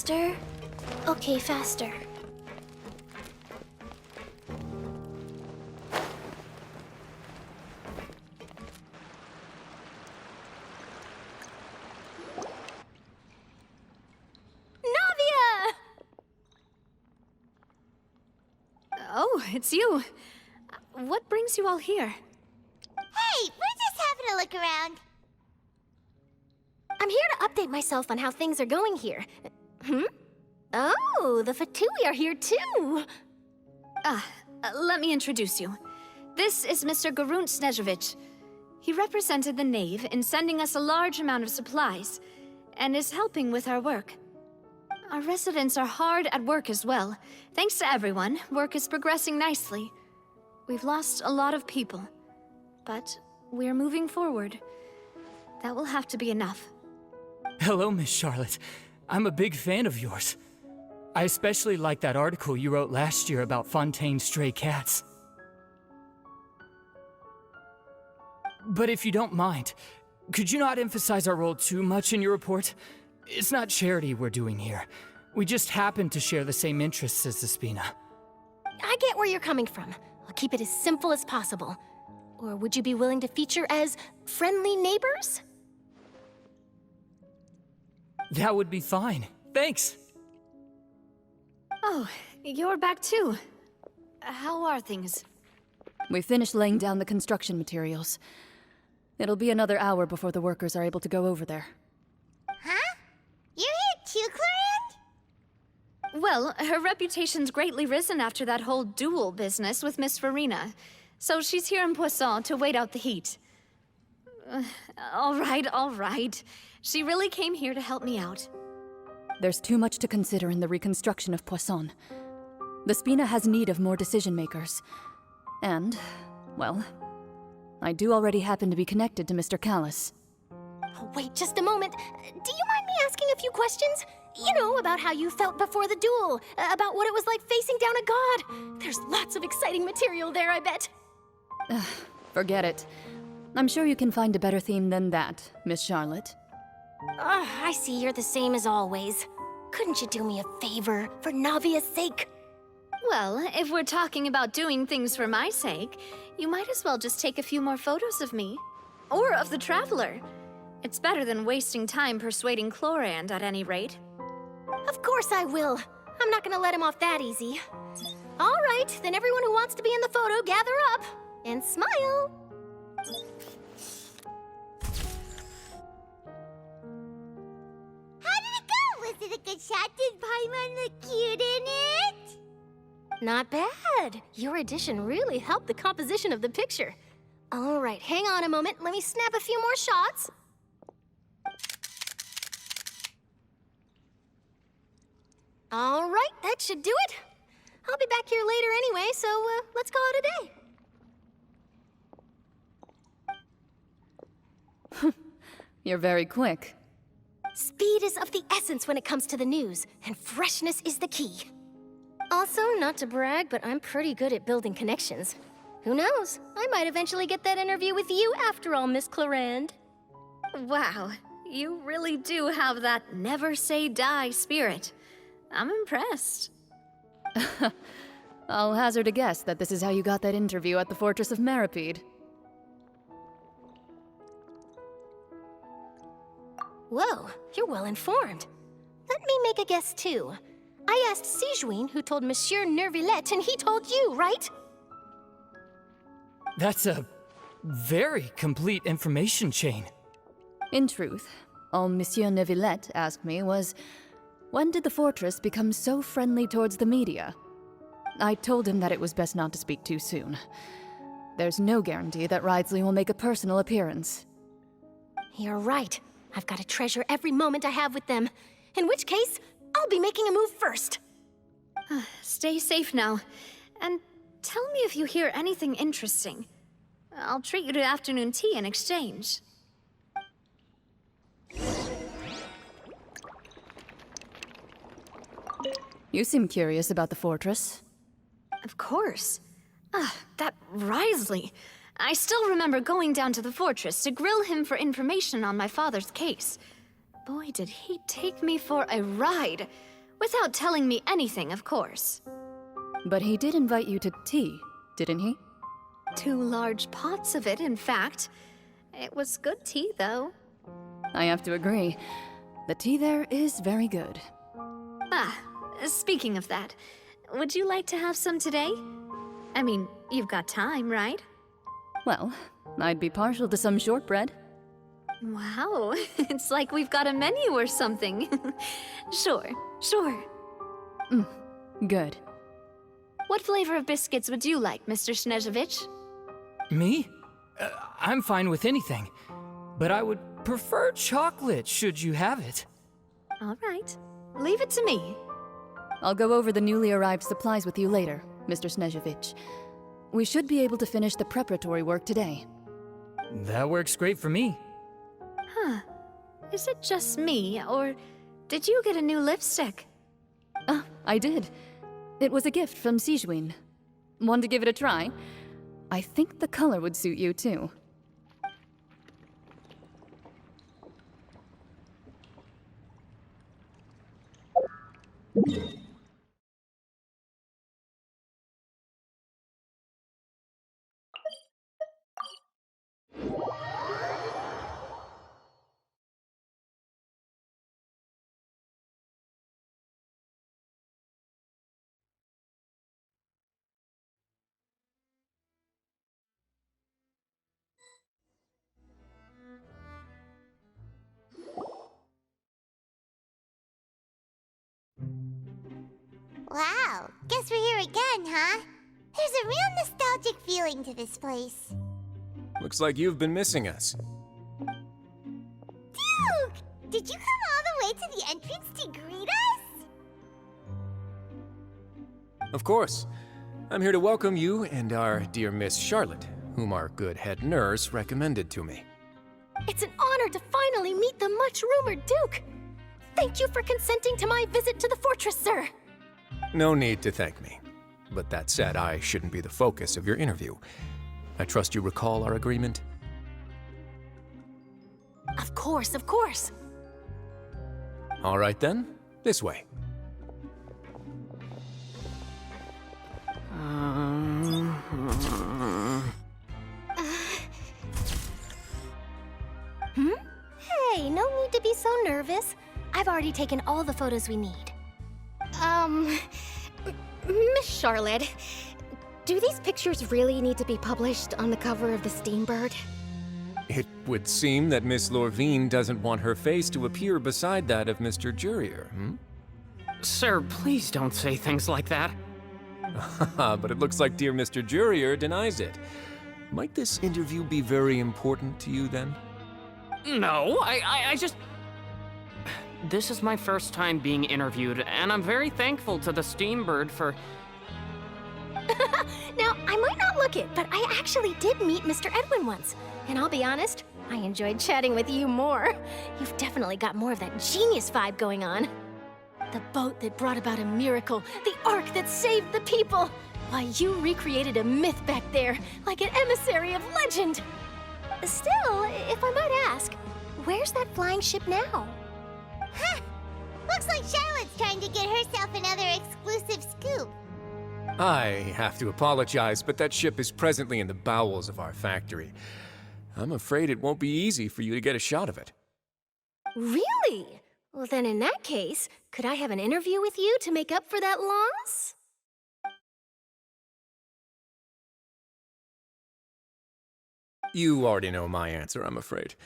Faster? Okay, faster. Oh, it's you. What brings you all here? Hey, we're just having a look around. I'm here to update myself on how things are going here. Oh, the Fatui are here too! Let me introduce you. This is Mr. Garunt Snežević. He represented the Knave in sending us a large amount of supplies, and is helping with our work. Our residents are hard at work as well. Thanks to everyone, work is progressing nicely. We've lost a lot of people, but we're moving forward. That will have to be enough. Hello, Miss Charlotte. I'm a big fan of yours. I especially like that article you wrote last year about Fontaine's stray cats. But if you don't mind, could you not emphasize our role too much in your report? It's not charity we're doing here. We just happen to share the same interests as the Spina. I get where you're coming from. I'll keep it as simple as possible. Or would you be willing to feature as friendly neighbors? That would be fine. Thanks. Oh, you're back too. How are things? We finished laying down the construction materials. It'll be another hour before the workers are able to go over there. Huh? You're here too, Clarand? Well, her reputation's greatly risen after that whole duel business with Miss Verena. So she's here in Poisson to wait out the heat. All right. She really came here to help me out. There's too much to consider in the reconstruction of Poisson. The Spina has need of more decision-makers. And, well, I do already happen to be connected to Mr. Callis. Oh, wait just a moment. Do you mind me asking a few questions? You know, about how you felt before the duel, about what it was like facing down a god. There's lots of exciting material there, I bet. Forget it. I'm sure you can find a better theme than that, Miss Charlotte. I see you're the same as always. Couldn't you do me a favor, for Navia's sake? Well, if we're talking about doing things for my sake, you might as well just take a few more photos of me. Or of the Traveler. It's better than wasting time persuading Chlorand, at any rate. Of course I will. I'm not gonna let him off that easy. All right, then everyone who wants to be in the photo, gather up. And smile. How did it go? Was it a good shot? Did Paimon look cute in it? Not bad. Your addition really helped the composition of the picture. All right, hang on a moment. Let me snap a few more shots. All right, that should do it. I'll be back here later anyway, so let's call it a day. You're very quick. Speed is of the essence when it comes to the news, and freshness is the key. Also, not to brag, but I'm pretty good at building connections. Who knows? I might eventually get that interview with you after all, Miss Chlorand. Wow, you really do have that never say die spirit. I'm impressed. I'll hazard a guess that this is how you got that interview at the Fortress of Meripede. Whoa, you're well informed. Let me make a guess too. I asked Sijuin, who told Monsieur Nervillette, and he told you, right? That's a very complete information chain. In truth, all Monsieur Neuvillette asked me was, when did the fortress become so friendly towards the media? I told him that it was best not to speak too soon. There's no guarantee that Ridsley will make a personal appearance. You're right. I've got to treasure every moment I have with them. In which case, I'll be making a move first. Stay safe now. And tell me if you hear anything interesting. I'll treat you to afternoon tea in exchange. You seem curious about the fortress. Of course. That Ridsley. I still remember going down to the fortress to grill him for information on my father's case. Boy, did he take me for a ride. Without telling me anything, of course. But he did invite you to tea, didn't he? 2 large pots of it, in fact. It was good tea, though. I have to agree. The tea there is very good. Ah, speaking of that, would you like to have some today? I mean, you've got time, right? Well, I'd be partial to some shortbread. Wow, it's like we've got a menu or something. Sure. Good. What flavor of biscuits would you like, Mr. Snezhovich? Me? I'm fine with anything. But I would prefer chocolate, should you have it. All right, leave it to me. I'll go over the newly arrived supplies with you later, Mr. Snezhovich. We should be able to finish the preparatory work today. That works great for me. Huh. Is it just me, or did you get a new lipstick? I did. It was a gift from Sijuin. Want to give it a try? I think the color would suit you, too. Wow, guess we're here again, huh? There's a real nostalgic feeling to this place. Looks like you've been missing us. Duke! Did you come all the way to the entrance to greet us? Of course. I'm here to welcome you and our dear Miss Charlotte, whom our good head nurse recommended to me. It's an honor to finally meet the much-rumored Duke. Thank you for consenting to my visit to the fortress, sir. No need to thank me. But that said, I shouldn't be the focus of your interview. I trust you recall our agreement? Of course, of course. All right then, this way. Hey, no need to be so nervous. I've already taken all the photos we need. Miss Charlotte, do these pictures really need to be published on the cover of the Steambird? It would seem that Miss Lorvine doesn't want her face to appear beside that of Mr. Jurier, Sir, please don't say things like that. But it looks like dear Mr. Jurier denies it. Might this interview be very important to you then? No, I just... This is my first time being interviewed, and I'm very thankful to the Steambird for... Now, I might not look it, but I actually did meet Mr. Edwin once. And I'll be honest, I enjoyed chatting with you more. You've definitely got more of that genius vibe going on. The boat that brought about a miracle, the ark that saved the people. Why, you recreated a myth back there, like an emissary of legend. Still, if I might ask, where's that flying ship now? Huh! Looks like Charlotte's trying to get herself another exclusive scoop. I have to apologize, but that ship is presently in the bowels of our factory. I'm afraid it won't be easy for you to get a shot of it. Really? Well, then in that case, could I have an interview with you to make up for that loss? You already know my answer, I'm afraid.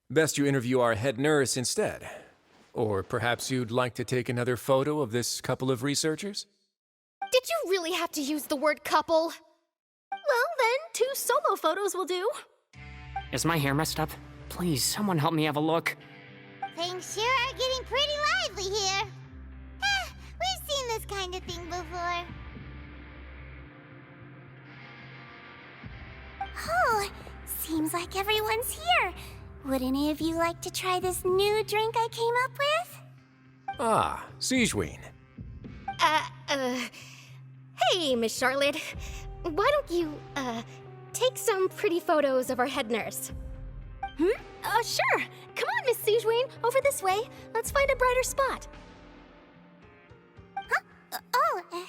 Best you interview our head nurse instead. Or perhaps you'd like to take another photo of this couple of researchers? Did you really have to use the word couple? Well, then, 2 solo photos will do. Is my hair messed up? Please, someone help me have a look. Things sure are getting pretty lively here. We've seen this kind of thing before. Oh, seems like everyone's here. Would any of you like to try this new drink I came up with? Ah, Sijuin. Hey, Miss Charlotte. Why don't you, take some pretty photos of our head nurse? Sure. Come on, Miss Sijuin, over this way. Let's find a brighter spot.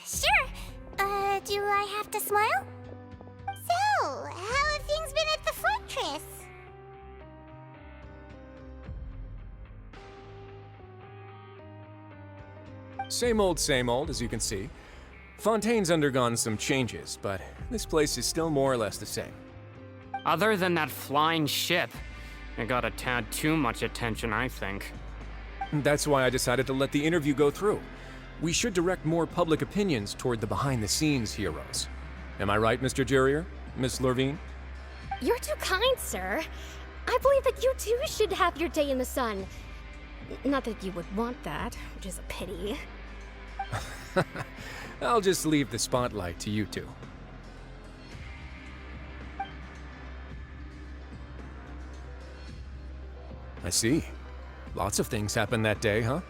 Sure. Do I have to smile? So, how have things been at the fortress? Same old, as you can see. Fontaine's undergone some changes, but this place is still more or less the same. Other than that flying ship, it got a tad too much attention, I think. That's why I decided to let the interview go through. We should direct more public opinions toward the behind-the-scenes heroes. Am I right, Mr. Jerrier? Miss Lurvine? You're too kind, sir. I believe that you too should have your day in the sun. Not that you would want that, which is a pity. I'll just leave the spotlight to you two. I see. Lots of things happened that day, huh?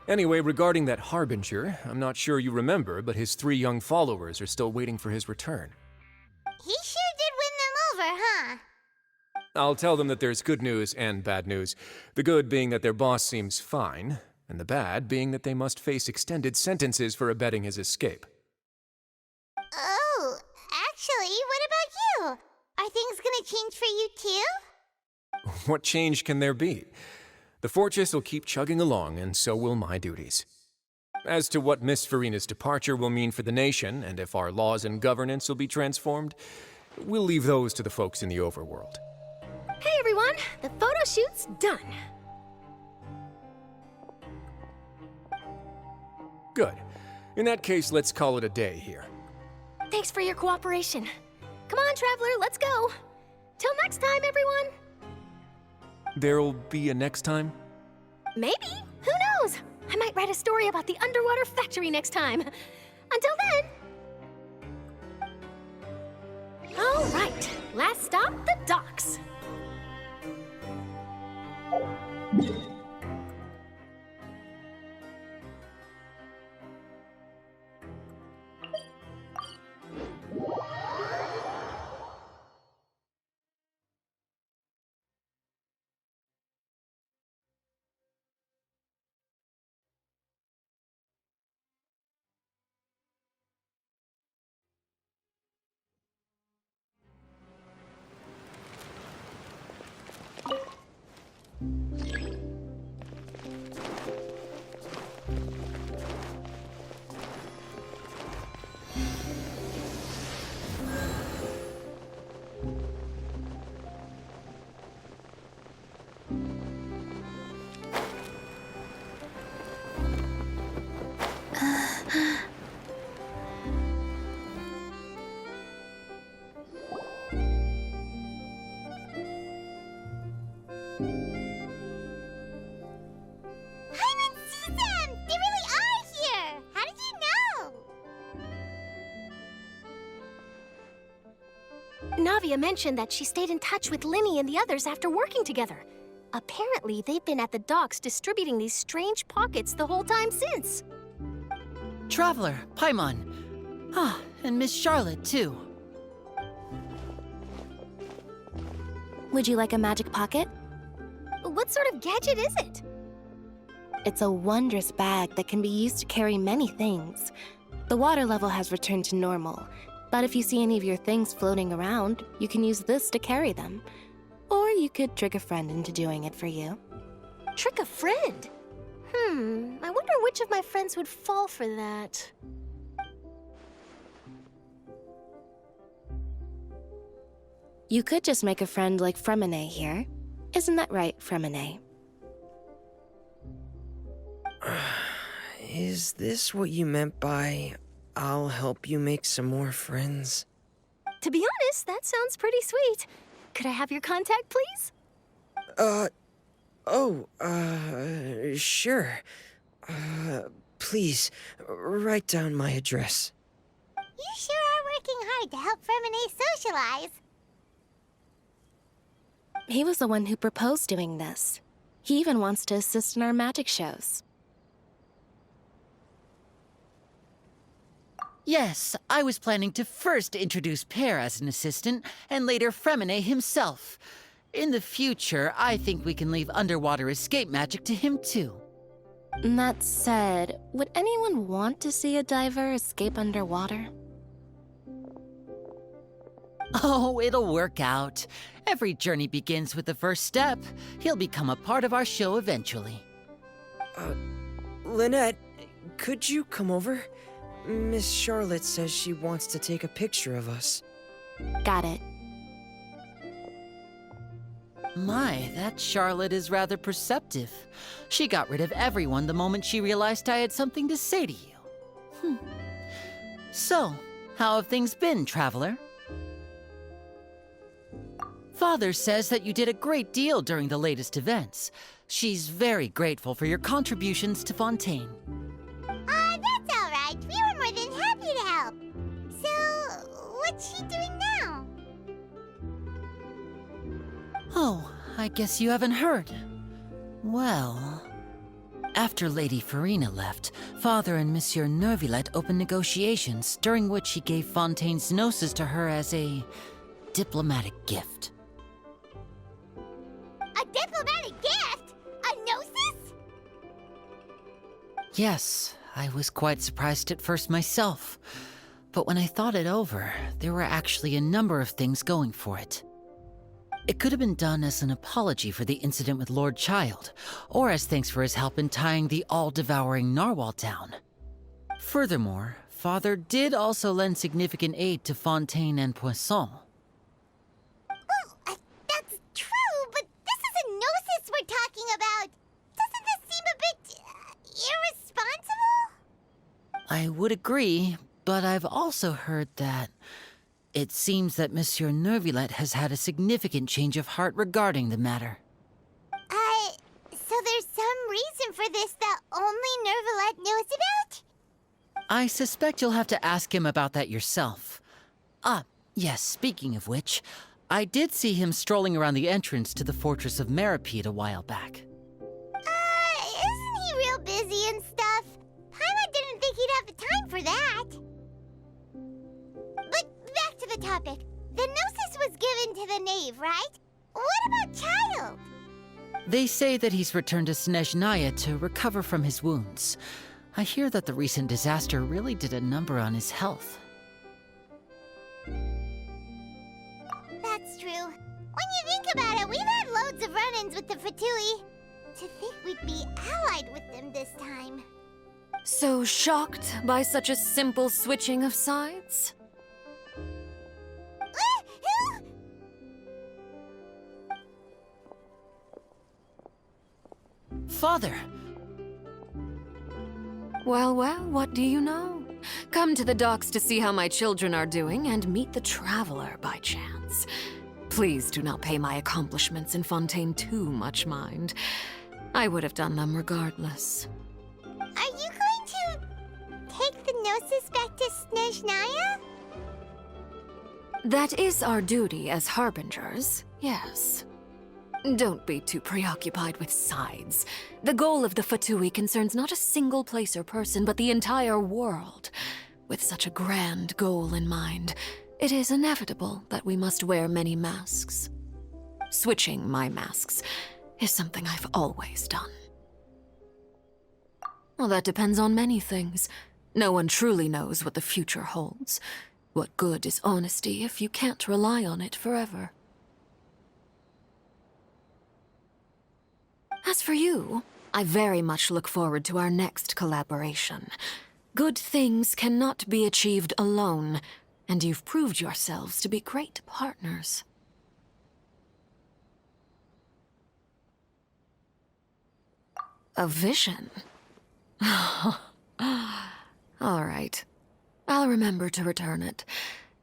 Anyway, regarding that Harbinger, I'm not sure you remember, but his 3 young followers are still waiting for his return. He sure did win them over, huh? I'll tell them that there's good news and bad news. The good being that their boss seems fine, and the bad being that they must face extended sentences for abetting his escape. Oh, actually, what about you? Are things gonna change for you too? What change can there be? The fortress will keep chugging along, and so will my duties. As to what Miss Farina's departure will mean for the nation, and if our laws and governance will be transformed, we'll leave those to the folks in the overworld. Hey everyone, the photo shoot's done. Good. In that case, let's call it a day here. Thanks for your cooperation. Come on, Traveler, let's go. Till next time, everyone. There'll be a next time? Maybe. Who knows? I might write a story about the underwater factory next time. Until then. All right, last stop, the docks. Navia mentioned that she stayed in touch with Linny and the others after working together. Apparently, they've been at the docks distributing these strange pockets the whole time since. Traveler, Paimon. Ah, and Miss Charlotte, too. Would you like a magic pocket? What sort of gadget is it? It's a wondrous bag that can be used to carry many things. The water level has returned to normal, but if you see any of your things floating around, you can use this to carry them. Or you could trick a friend into doing it for you. Trick a friend? I wonder which of my friends would fall for that. You could just make a friend like Fremine here. Isn't that right, Fremine? Is this what you meant by, I'll help you make some more friends? To be honest, that sounds pretty sweet. Could I have your contact, please? Sure. Please, write down my address. You sure are working hard to help Fremine socialize. He was the one who proposed doing this. He even wants to assist in our magic shows. Yes, I was planning to first introduce Pear as an assistant, and later Fremine himself. In the future, I think we can leave underwater escape magic to him too. That said, would anyone want to see a diver escape underwater? Oh, it'll work out. Every journey begins with the first step. He'll become a part of our show eventually. Lynette, could you come over? Miss Charlotte says she wants to take a picture of us. Got it. My, that Charlotte is rather perceptive. She got rid of everyone the moment she realized I had something to say to you. So, how have things been, Traveler? Father says that you did a great deal during the latest events. She's very grateful for your contributions to Fontaine. That's all right. We were more than happy to help. So, what's she doing now? Oh, I guess you haven't heard. Well, after Lady Farina left, Father and Monsieur Neuvillette opened negotiations, during which he gave Fontaine's gnosis to her as a diplomatic gift. A diplomatic gift? A gnosis? Yes, I was quite surprised at first myself. But when I thought it over, there were actually a number of things going for it. It could have been done as an apology for the incident with Lord Child, or as thanks for his help in tying the all-devouring narwhal down. Furthermore, Father did also lend significant aid to Fontaine and Poisson. Well, that's true, but this is a gnosis we're talking about. Doesn't this seem a bit irresponsible? I would agree, but I've also heard that it seems that Monsieur Neuvillette has had a significant change of heart regarding the matter. So there's some reason for this that only Neuvillette knows about? I suspect you'll have to ask him about that yourself. Yes, speaking of which, I did see him strolling around the entrance to the Fortress of Meripede a while back. Isn't he real busy and stuff? Paimon didn't think he'd have the time for that. But back to the topic. The gnosis was given to the knave, right? What about Child? They say that he's returned to Snezhnaya to recover from his wounds. I hear that the recent disaster really did a number on his health. That's true. When you think about it, we've had loads of run-ins with the Fatui. To think we'd be allied with them this time. So shocked by such a simple switching of sides? Who? Father! Well, what do you know? Come to the docks to see how my children are doing and meet the Traveler by chance. Please do not pay my accomplishments in Fontaine too much mind. I would have done them regardless. Are you going to take the gnosis back to Snezhnaya? That is our duty as harbingers, yes. Don't be too preoccupied with sides. The goal of the Fatui concerns not a single place or person, but the entire world. With such a grand goal in mind, it is inevitable that we must wear many masks. Switching my masks is something I've always done. Well, that depends on many things. No one truly knows what the future holds. What good is honesty if you can't rely on it forever? As for you, I very much look forward to our next collaboration. Good things cannot be achieved alone, and you've proved yourselves to be great partners. A vision? All right. I'll remember to return it.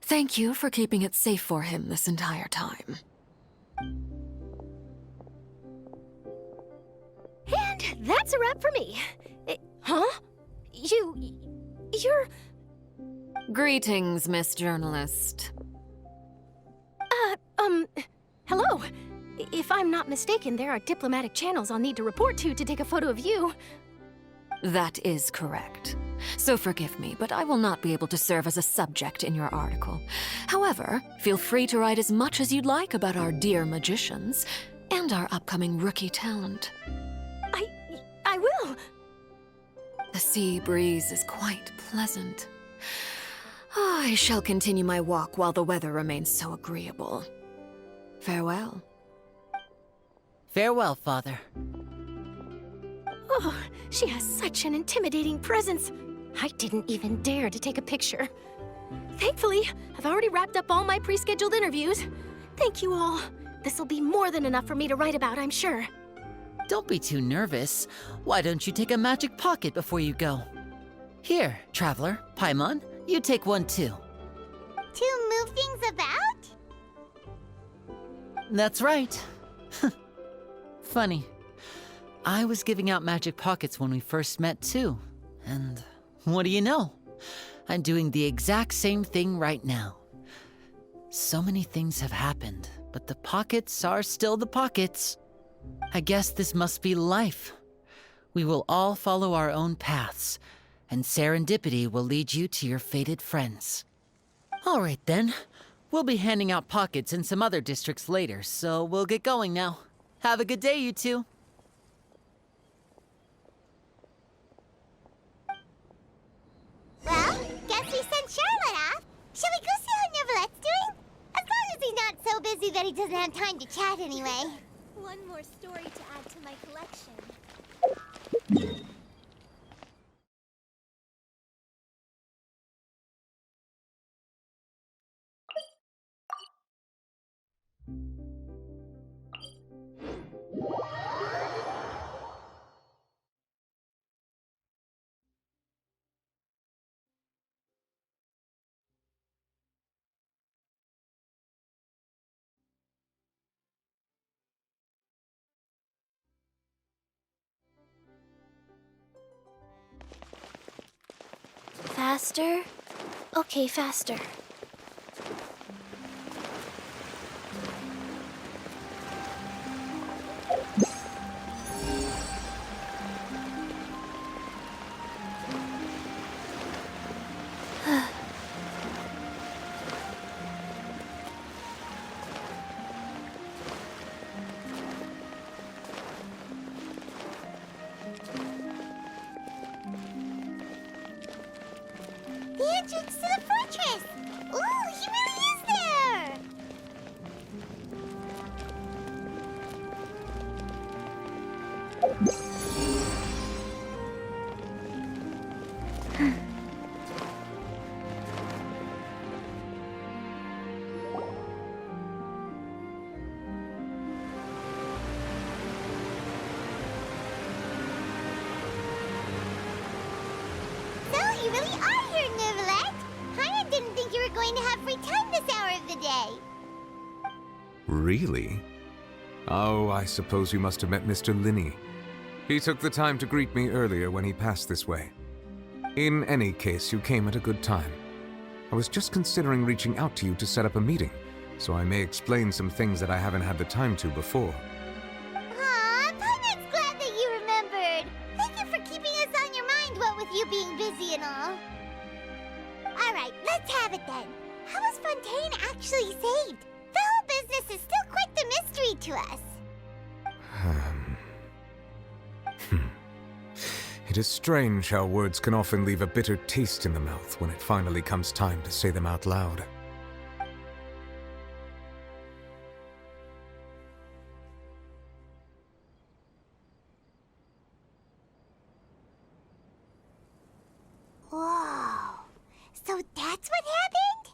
Thank you for keeping it safe for him this entire time. And that's a wrap for me. Huh? You're... Greetings, Miss Journalist. Hello. If I'm not mistaken, there are diplomatic channels I'll need to report to take a photo of you. That is correct. So forgive me, but I will not be able to serve as a subject in your article. However, feel free to write as much as you'd like about our dear magicians and our upcoming rookie talent. I will. The sea breeze is quite pleasant. I shall continue my walk while the weather remains so agreeable. Farewell. Farewell, Father. Oh, she has such an intimidating presence. I didn't even dare to take a picture. Thankfully, I've already wrapped up all my pre-scheduled interviews. Thank you all. This'll be more than enough for me to write about, I'm sure. Don't be too nervous. Why don't you take a magic pocket before you go? Here, Traveler, Paimon, you take one too. To move things about? That's right. Funny. I was giving out magic pockets when we first met too. And what do you know? I'm doing the exact same thing right now. So many things have happened, but the pockets are still the pockets. I guess this must be life. We will all follow our own paths, and serendipity will lead you to your fated friends. All right then. We'll be handing out pockets in some other districts later, so we'll get going now. Have a good day, you two. Well, guess we sent Charlotte off. Shall we go see how Neverlette's doing? As long as he's not so busy that he doesn't have time to chat anyway. One more story to add to my collection. Faster? Okay, faster. The entrance to the fortress! Ooh, he really is there! So, you really are here, Neverlet! Paimon didn't think you were going to have free time this hour of the day. Really? Oh, I suppose you must have met Mr. Linney. He took the time to greet me earlier when he passed this way. In any case, you came at a good time. I was just considering reaching out to you to set up a meeting, so I may explain some things that I haven't had the time to before. Aw, Paimon's glad that you remembered. Thank you for keeping us on your mind, what with you being busy and all. Alright, let's have it then. How was Fontaine actually saved? The whole business is still quite the mystery to us. It is strange how words can often leave a bitter taste in the mouth when it finally comes time to say them out loud. Whoa. So that's what happened?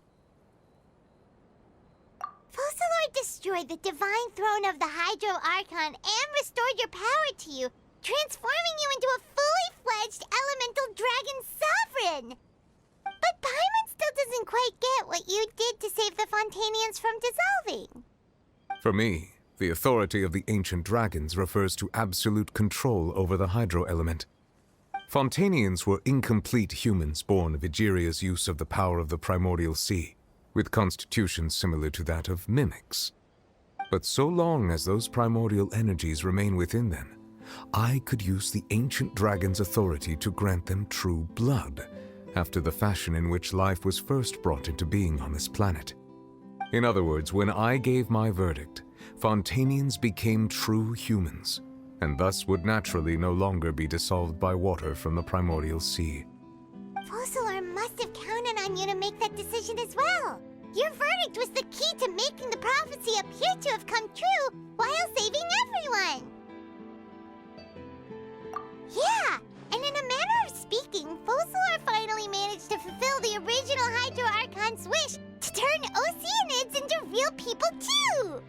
Focalord destroyed the divine throne of the Hydro Archon and restored your power to you, transforming you into a fully fledged elemental dragon sovereign. But Paimon still doesn't quite get what you did to save the Fontainians from dissolving. For me, the authority of the ancient dragons refers to absolute control over the hydro element. Fontainians were incomplete humans born of Egeria's use of the power of the primordial sea, with constitutions similar to that of mimics. But so long as those primordial energies remain within them, I could use the ancient dragon's authority to grant them true blood, after the fashion in which life was first brought into being on this planet. In other words, when I gave my verdict, Fontainians became true humans, and thus would naturally no longer be dissolved by water from the primordial sea. Focalor must have counted on you to make that decision as well. Your verdict was the key to making the prophecy appear to have come true while saving everyone. Yeah, and in a manner of speaking, Focalor finally managed to fulfill the original Hydro Archon's wish to turn Oceanids into real people too!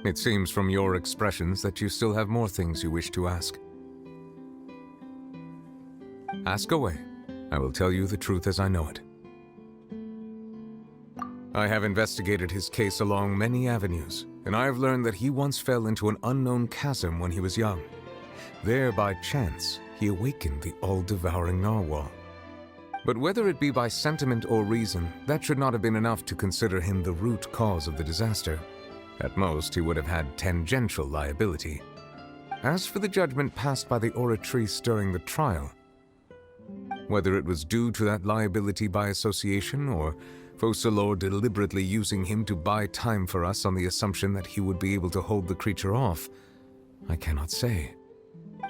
It seems from your expressions that you still have more things you wish to ask. Ask away. I will tell you the truth as I know it. I have investigated his case along many avenues, and I have learned that he once fell into an unknown chasm when he was young. There, by chance, he awakened the all-devouring narwhal. But whether it be by sentiment or reason, that should not have been enough to consider him the root cause of the disaster. At most, he would have had tangential liability. As for the judgment passed by the Oratrice during the trial, whether it was due to that liability by association, or Focalor deliberately using him to buy time for us on the assumption that he would be able to hold the creature off, I cannot say.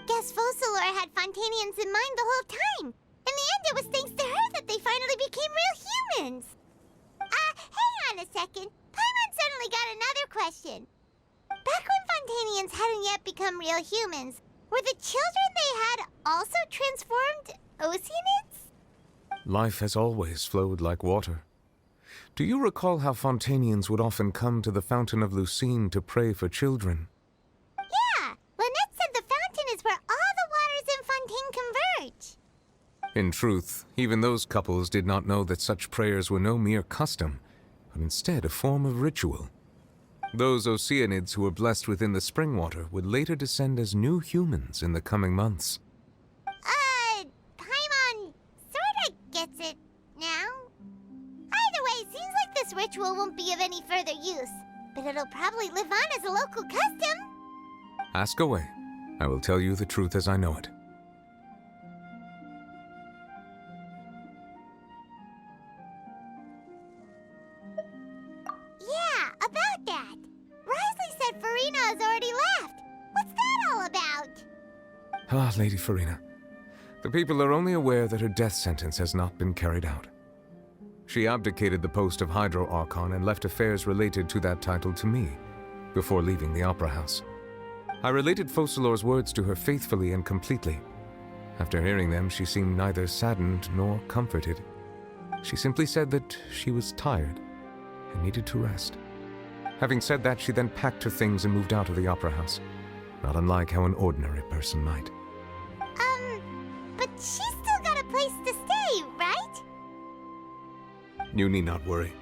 Guess Focalor had Fontanians in mind the whole time. In the end, it was thanks to her that they finally became real humans. Hang on a second. Paimon suddenly got another question. Back when Fontanians hadn't yet become real humans, were the children they had also transformed Oceanids? Life has always flowed like water. Do you recall how Fontanians would often come to the Fountain of Lucine to pray for children? Yeah, Lynette said the fountain is where all the waters in Fontaine converge. In truth, even those couples did not know that such prayers were no mere custom, but instead a form of ritual. Those Oceanids who were blessed within the spring water would later descend as new humans in the coming months. Paimon sorta gets it now. Either way, seems like this ritual won't be of any further use, but it'll probably live on as a local custom. Ask away. I will tell you the truth as I know it. Yeah, about that. Risley said Farina has already left. What's that all about? Ah, Lady Farina. The people are only aware that her death sentence has not been carried out. She abdicated the post of Hydro Archon and left affairs related to that title to me, before leaving the Opera House. I related Focalor's words to her faithfully and completely. After hearing them, she seemed neither saddened nor comforted. She simply said that she was tired and needed to rest. Having said that, she then packed her things and moved out of the Opera House, not unlike how an ordinary person might. But she's still got a place to stay, right? You need not worry.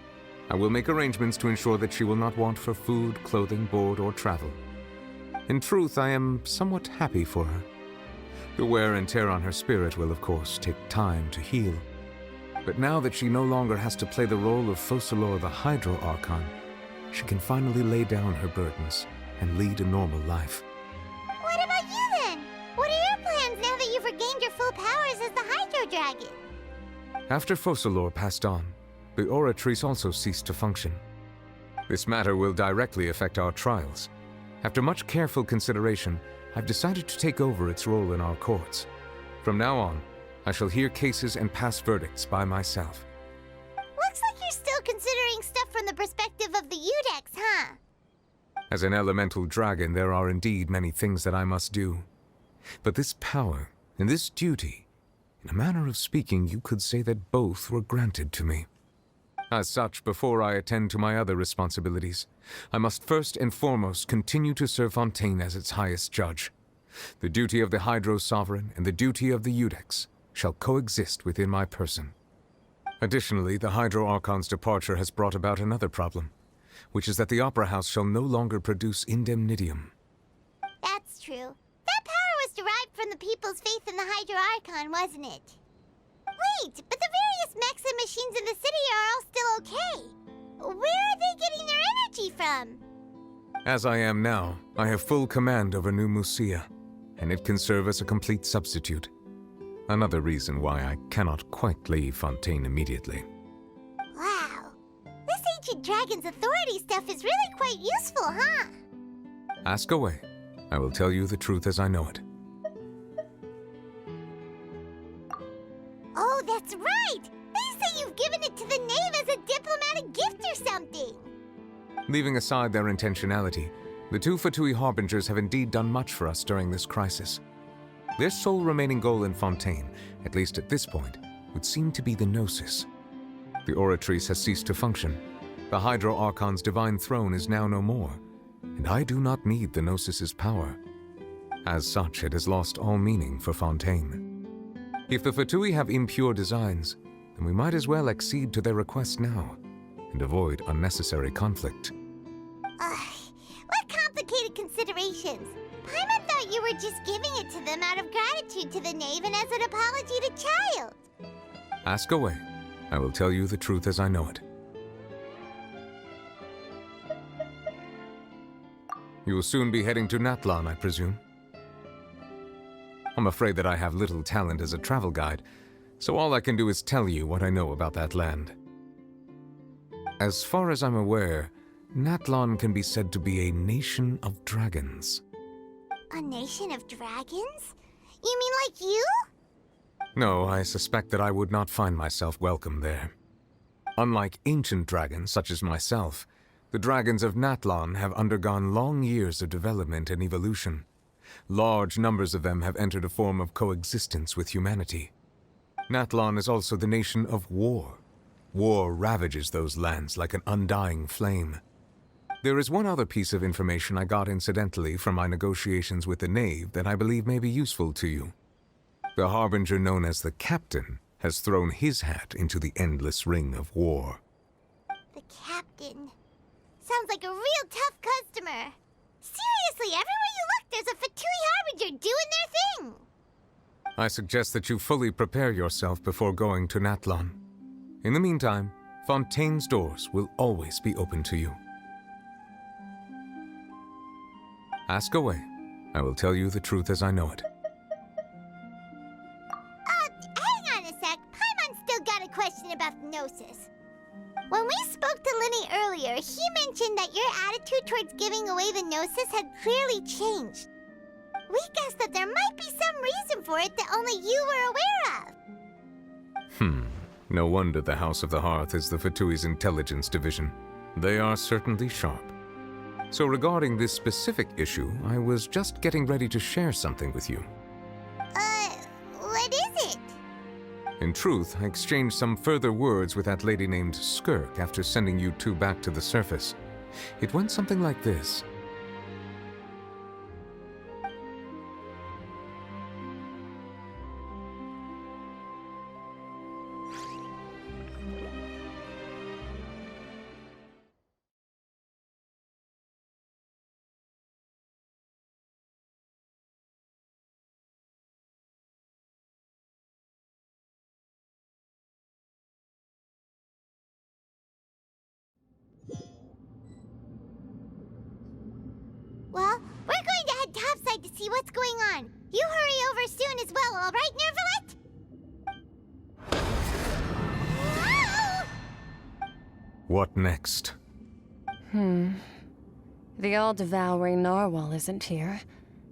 I will make arrangements to ensure that she will not want for food, clothing, board, or travel. In truth, I am somewhat happy for her. The wear and tear on her spirit will, of course, take time to heal. But now that she no longer has to play the role of Focalor the Hydro Archon, she can finally lay down her burdens and lead a normal life. What about you then? What are your plans now that you've regained your full powers as the Hydro Dragon? After Focalor passed on, the Oratrice also ceased to function. This matter will directly affect our trials. After much careful consideration, I've decided to take over its role in our courts. From now on, I shall hear cases and pass verdicts by myself. Looks like you're still considering stuff from the perspective of the Udex, huh? As an elemental dragon, there are indeed many things that I must do. But this power and this duty, in a manner of speaking, you could say that both were granted to me. As such, before I attend to my other responsibilities, I must first and foremost continue to serve Fontaine as its highest judge. The duty of the Hydro Sovereign and the duty of the Udex shall coexist within my person. Additionally, the Hydro Archon's departure has brought about another problem, which is that the Opera House shall no longer produce indemnitium. That's true. That power was derived from the people's faith in the Hydro Archon, wasn't it? Wait, but the various mechs and machines in the city are all still okay. Where are they getting their energy from? As I am now, I have full command over New Musia, and it can serve as a complete substitute. Another reason why I cannot quite leave Fontaine immediately. Wow. This ancient dragon's authority stuff is really quite useful, huh? Ask away. I will tell you the truth as I know it. Oh, that's right! They say you've given it to the knave as a diplomatic gift or something! Leaving aside their intentionality, the two Fatui Harbingers have indeed done much for us during this crisis. Their sole remaining goal in Fontaine, at least at this point, would seem to be the Gnosis. The Oratrice has ceased to function. The Hydro Archon's divine throne is now no more, and I do not need the Gnosis's power. As such, it has lost all meaning for Fontaine. If the Fatui have impure designs, then we might as well accede to their request now, and avoid unnecessary conflict. What complicated considerations! Paimon thought you were just giving it to them out of gratitude to the knave and as an apology to Child. Ask away. I will tell you the truth as I know it. You will soon be heading to Natlan, I presume? I'm afraid that I have little talent as a travel guide, so all I can do is tell you what I know about that land. As far as I'm aware, Natlan can be said to be a nation of dragons. A nation of dragons? You mean like you? No, I suspect that I would not find myself welcome there. Unlike ancient dragons such as myself, the dragons of Natlan have undergone long years of development and evolution. Large numbers of them have entered a form of coexistence with humanity. Natlan is also the nation of war. War ravages those lands like an undying flame. There is one other piece of information I got incidentally from my negotiations with the knave that I believe may be useful to you. The Harbinger known as the Captain has thrown his hat into the endless ring of war. The Captain. Sounds like a real tough customer. Seriously, everywhere you look, there's a Fatui Harbinger doing their thing. I suggest that you fully prepare yourself before going to Natlan. In the meantime, Fontaine's doors will always be open to you. Ask away. I will tell you the truth as I know it. Hang on a sec. Paimon's still got a question about the Gnosis. When we spoke to Linny earlier, he mentioned that your attitude towards giving away the Gnosis had clearly changed. We guessed that there might be some reason for it that only you were aware of. No wonder the House of the Hearth is the Fatui's intelligence division. They are certainly sharp. So regarding this specific issue, I was just getting ready to share something with you. What is it? In truth, I exchanged some further words with that lady named Skirk after sending you two back to the surface. It went something like this. Well, we're going to head topside to see what's going on. You hurry over soon as well, all right, Nervalet? What next? The all-devouring narwhal isn't here,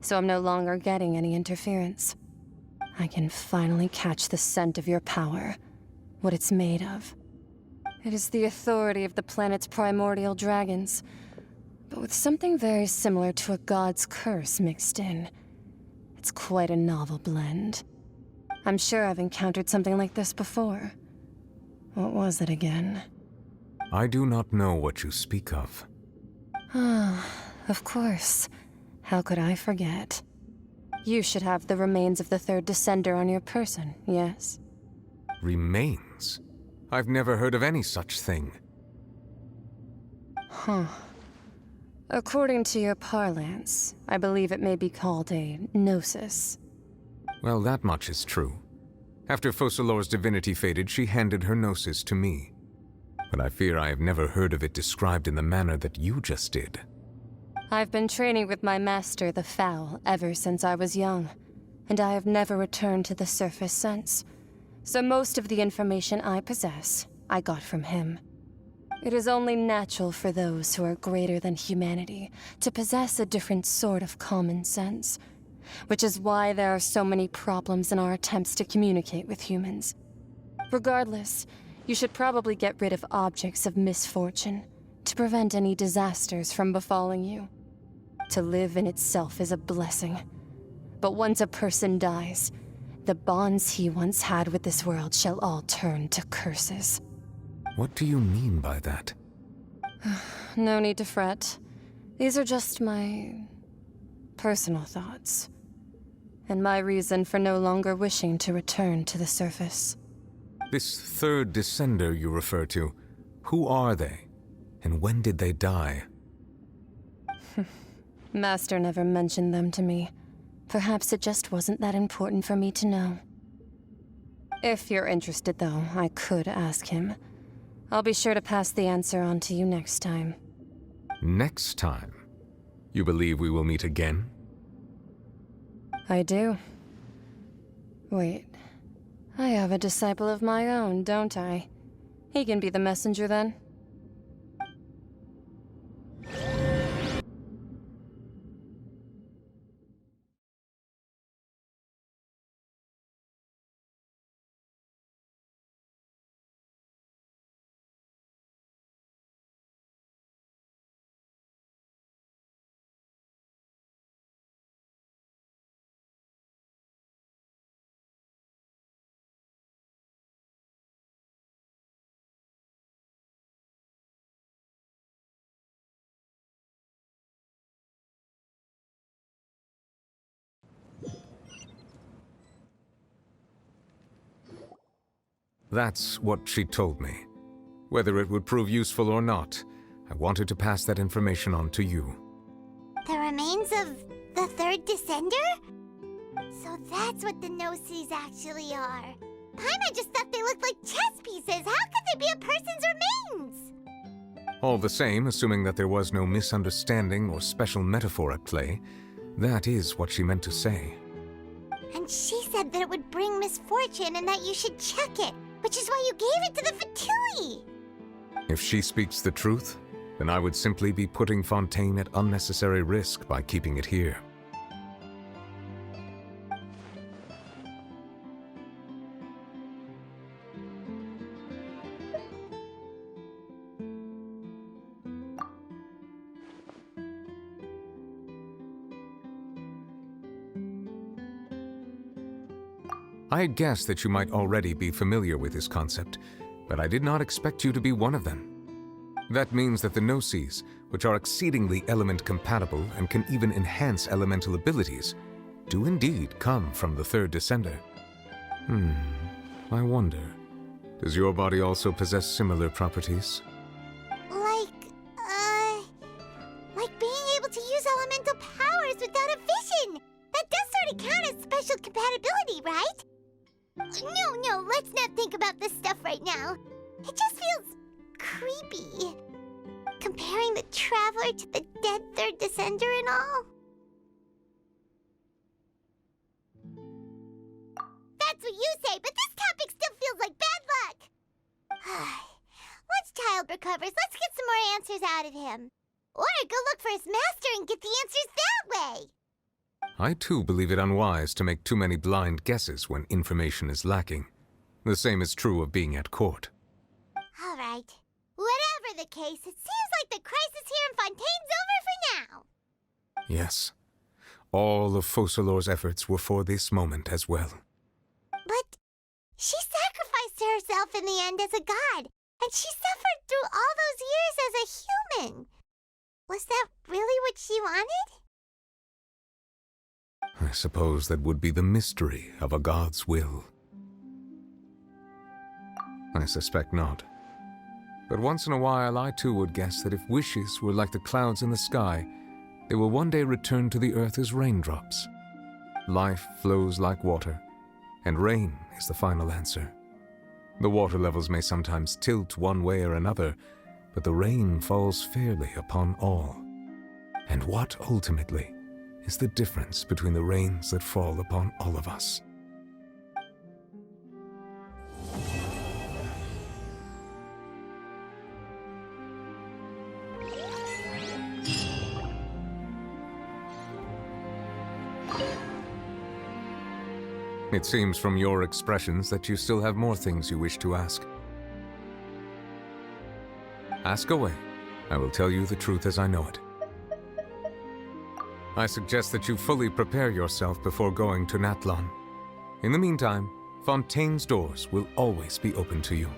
so I'm no longer getting any interference. I can finally catch the scent of your power, what it's made of. It is the authority of the planet's primordial dragons, but with something very similar to a god's curse mixed in. It's quite a novel blend. I'm sure I've encountered something like this before. What was it again? I do not know what you speak of. Of course. How could I forget? You should have the remains of the third descender on your person, yes? Remains? I've never heard of any such thing. According to your parlance, I believe it may be called a gnosis. Well, that much is true. After Focalor's divinity faded, she handed her gnosis to me. But I fear I have never heard of it described in the manner that you just did. I've been training with my master, the Foul, ever since I was young, and I have never returned to the surface since. So most of the information I possess, I got from him. It is only natural for those who are greater than humanity to possess a different sort of common sense, which is why there are so many problems in our attempts to communicate with humans. Regardless, you should probably get rid of objects of misfortune to prevent any disasters from befalling you. To live in itself is a blessing, but once a person dies, the bonds he once had with this world shall all turn to curses. What do you mean by that? No need to fret. These are just my personal thoughts, and my reason for no longer wishing to return to the surface. This third descender you refer to, who are they? And when did they die? Master never mentioned them to me. Perhaps it just wasn't that important for me to know. If you're interested, though, I could ask him. I'll be sure to pass the answer on to you next time. Next time? You believe we will meet again? I do. Wait. I have a disciple of my own, don't I? He can be the messenger, then. That's what she told me. Whether it would prove useful or not, I wanted to pass that information on to you. The remains of the third descender? So that's what the Gnosis actually are. Paimon just thought they looked like chess pieces. How could they be a person's remains? All the same, assuming that there was no misunderstanding or special metaphor at play, that is what she meant to say. And she said that it would bring misfortune and that you should check it, which is why you gave it to the Fatui. If she speaks the truth, then I would simply be putting Fontaine at unnecessary risk by keeping it here. I had guessed that you might already be familiar with this concept, but I did not expect you to be one of them. That means that the Gnosis, which are exceedingly element-compatible and can even enhance elemental abilities, do indeed come from the third descender. I wonder, does your body also possess similar properties? Like being able to use elemental powers without a vision! That does sort of count as special compatibility, right? No, let's not think about this stuff right now. It just feels creepy. Comparing the Traveler to the dead third descender and all. That's what you say, but this topic still feels like bad luck. Once Child recovers, let's get some more answers out of him. Or go look for his master and get the answers that way. I too believe it unwise to make too many blind guesses when information is lacking. The same is true of being at court. All right. Whatever the case, it seems like the crisis here in Fontaine's over for now. Yes. All of Focalor's efforts were for this moment as well. But she sacrificed herself in the end as a god, and she suffered through all those years as a human. Was that really what she wanted? I suppose that would be the mystery of a god's will. I suspect not. But once in a while, I too would guess that if wishes were like the clouds in the sky, they will one day return to the earth as raindrops. Life flows like water, and rain is the final answer. The water levels may sometimes tilt one way or another, but the rain falls fairly upon all. And what, ultimately, is the difference between the rains that fall upon all of us? It seems from your expressions that you still have more things you wish to ask. Ask away. I will tell you the truth as I know it. I suggest that you fully prepare yourself before going to Natlan. In the meantime, Fontaine's doors will always be open to you.